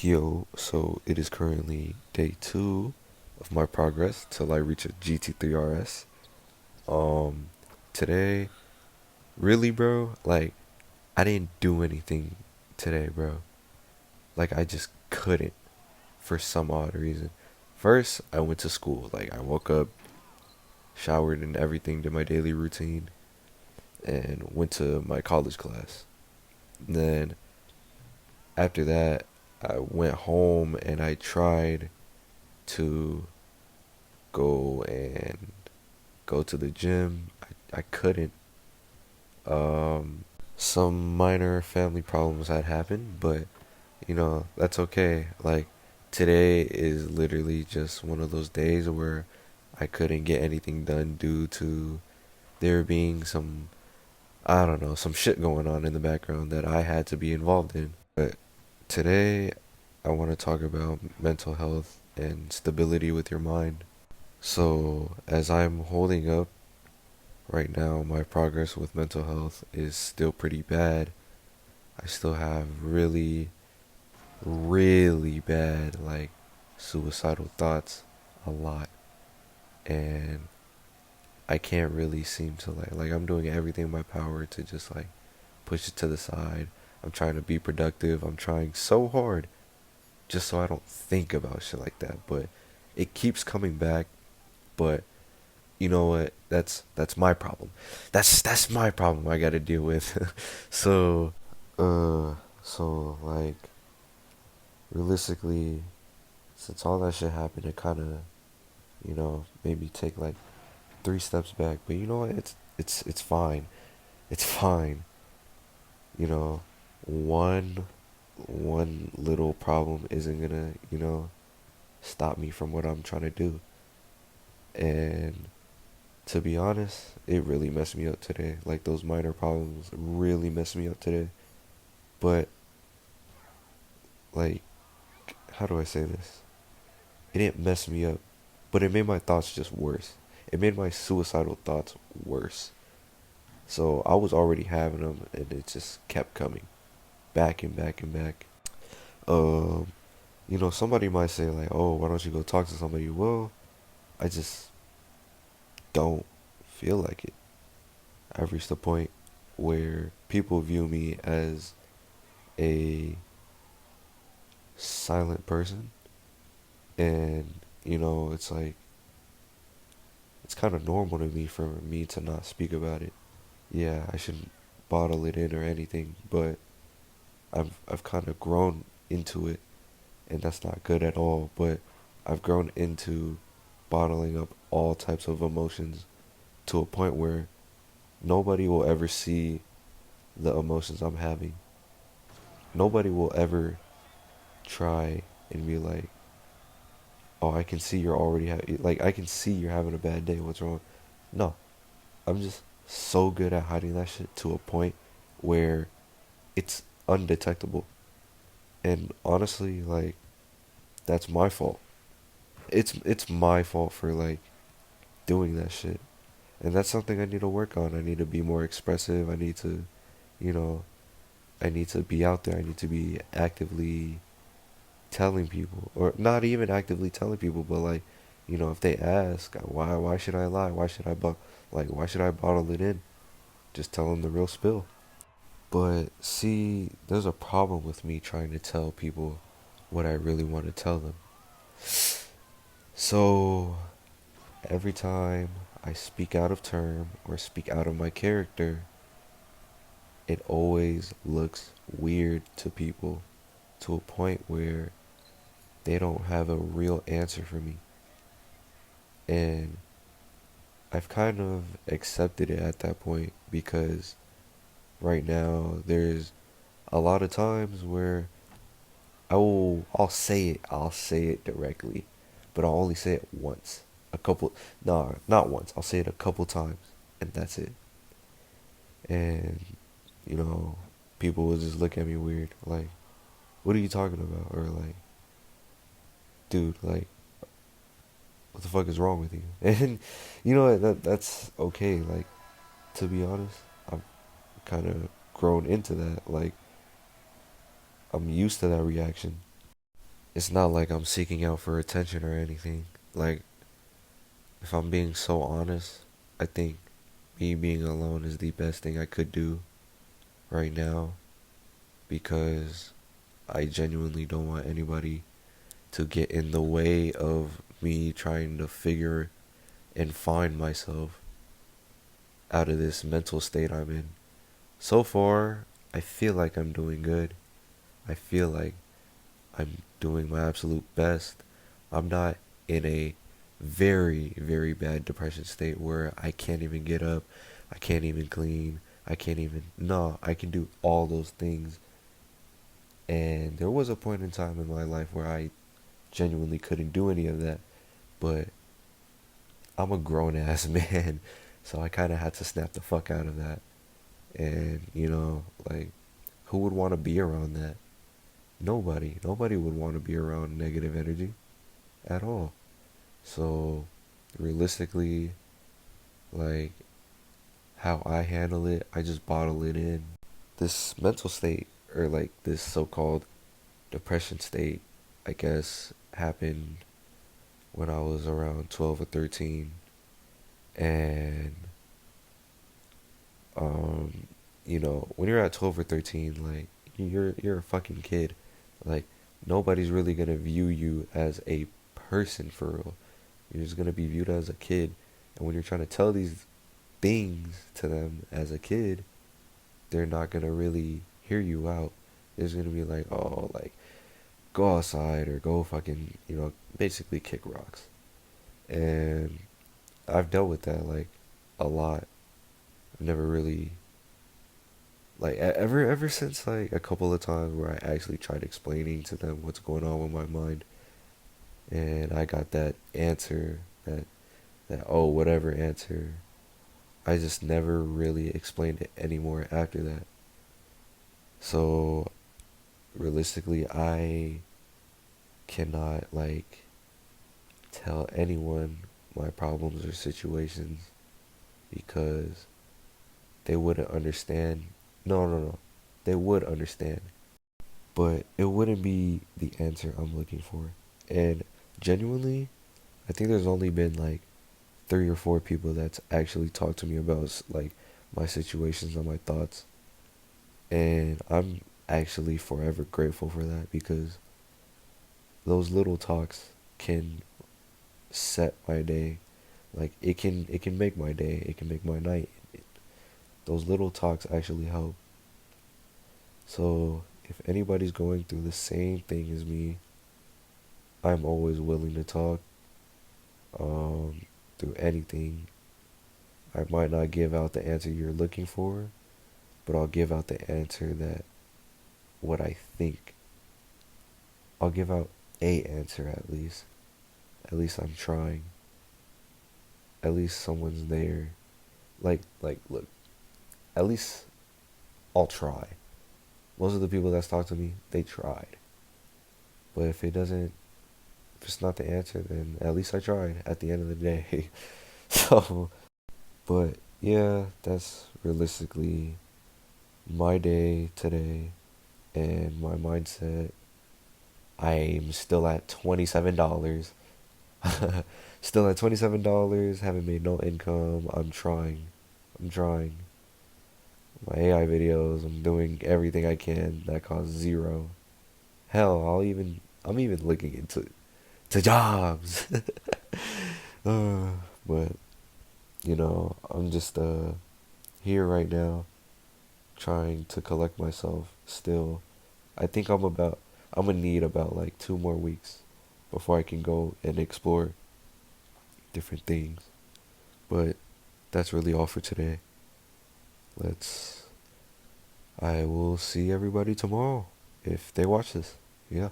Yo, so it is currently day 2 of my progress till I reach a GT3RS. Um, Today, really, bro, like, I didn't do anything today, bro. Like, I just couldn't for some odd reason. First, I went to school. Like, I woke up, showered and everything, did my daily routine, and went to my college class. Then, after that, I went home and I tried to go and go to the gym. I couldn't. Some minor family problems had happened, but that's okay. Like today is literally just one of those days where I couldn't get anything done due to there being some, I don't know, some shit going on in the background that I had to be involved in. But today I want to talk about mental health and stability with your mind. So, as I'm holding up right now, my progress with mental health is still pretty bad. I still have really, really bad, like, suicidal thoughts a lot. And I can't really seem to, like, I'm doing everything in my power to just, like, push it to the side. I'm trying to be productive. I'm trying so hard just so I don't think about shit like that. But it keeps coming back. But you know what? That's my problem. That's my problem I gotta deal with. so, like realistically, since all that shit happened, it kind of made me take like 3 steps back. But you know what? It's fine. It's fine. You know, one one little problem isn't gonna stop me from what I'm trying to do. And to be honest, it really messed me up today. Like those minor problems really messed me up today. But like, how do I say this? It didn't mess me up, but it made my thoughts just worse. It made my suicidal thoughts worse. So I was already having them, and it just kept coming back and back and back. Um, somebody might say like, "Oh, why don't you go talk to somebody?" Well, I just don't feel like it. I've reached a point where people view me as a silent person, and it's like it's kind of normal to me for me to not speak about it. Yeah, I shouldn't bottle it in or anything, but I've kind of grown into it, and that's not good at all. But I've grown into bottling up all types of emotions to a point where nobody will ever see the emotions I'm having. Nobody will ever try and be like, "Oh, I can see you're already like I can see you're having a bad day. What's wrong?" No, I'm just so good at hiding that shit to a point where it's undetectable. And honestly, like that's my fault. It's my fault for like doing that shit. And that's something I need to work on. I need to be more expressive. I need to, you know, I need to be out there. I need to be actively telling people, or not even actively telling people, but like, if they ask, why should I lie? Why should I bottle it in? Just tell them the real spill. But see, there's a problem with me trying to tell people what I really want to tell them. So every time I speak out of term or speak out of my character, it always looks weird to people to a point where they don't have a real answer for me. And I've kind of accepted it at that point because right now there's a lot of times where I'll say it directly, but I'll only say it once. A couple no, not once. I'll say it a couple times and that's it. And you know, people will just look at me weird like, "What are you talking about?" Or like, "Dude, like what the fuck is wrong with you?" And that's okay. Like to be honest, I've kind of grown into that. Like I'm used to that reaction. it's not like I'm seeking out for attention or anything. Like, if I'm being so honest, I think me being alone is the best thing I could do right now because I genuinely don't want anybody to get in the way of me trying to figure and find myself out of this mental state I'm in. So far, I feel like I'm doing good. I feel like I'm doing my absolute best. I'm not in a very, very bad depression state where I can't even get up, I can't even clean, I can't even. No, I can do all those things. And there was a point in time in my life where I genuinely couldn't do any of that. But I'm a grown ass man, so I kind of had to snap the fuck out of that. And, like, who would want to be around that? Nobody. Nobody would want to be around negative energy at all. So, realistically, like, how I handle it, I just bottle it in. This mental state, or like this so called depression state, I guess, happened when I was around 12 or 13. And, um, when you're at 12 or 13, like, you're a fucking kid. Like, nobody's really gonna view you as a person for real. You're just gonna be viewed as a kid. And when you're trying to tell these things to them as a kid, they're not gonna really hear you out. There's gonna be like, oh, like, go outside or go fucking, basically kick rocks. And I've dealt with that, like, a lot. I've never really, like, ever since, like, a couple of times where I actually tried explaining to them what's going on with my mind, and I got that answer, that oh, whatever answer. I just never really explained it anymore after that. So, realistically, I cannot, like, tell anyone my problems or situations because they wouldn't understand. No, no, no. They would understand, but it wouldn't be the answer I'm looking for. And genuinely, I think there's only been like 3 or 4 people that's actually talked to me about like my situations and my thoughts. And I'm actually forever grateful for that because those little talks can set my day. Like it can make my day. It can make my night. Those little talks actually help. So if anybody's going through the same thing as me, I'm always willing to talk through anything. I might not give out the answer you're looking for, but I'll give out the answer that what I think. I'll give out a answer at least. At least I'm trying. At least someone's there. Like look, at least I'll try. Most of the people that's talked to me, they tried. But if it's not the answer, then at least I tried at the end of the day. So, but yeah, that's realistically my day today and my mindset. I'm still at $27. Still at $27, haven't made no income. I'm trying. I'm trying. My AI videos, I'm doing everything I can that costs zero. Hell, I'm even looking into jobs. uh, but I'm just here right now trying to collect myself still. I think I'm gonna need about like 2 more weeks before I can go and explore different things. But that's really all for today. Let's I will see everybody tomorrow if they watch this. Yeah.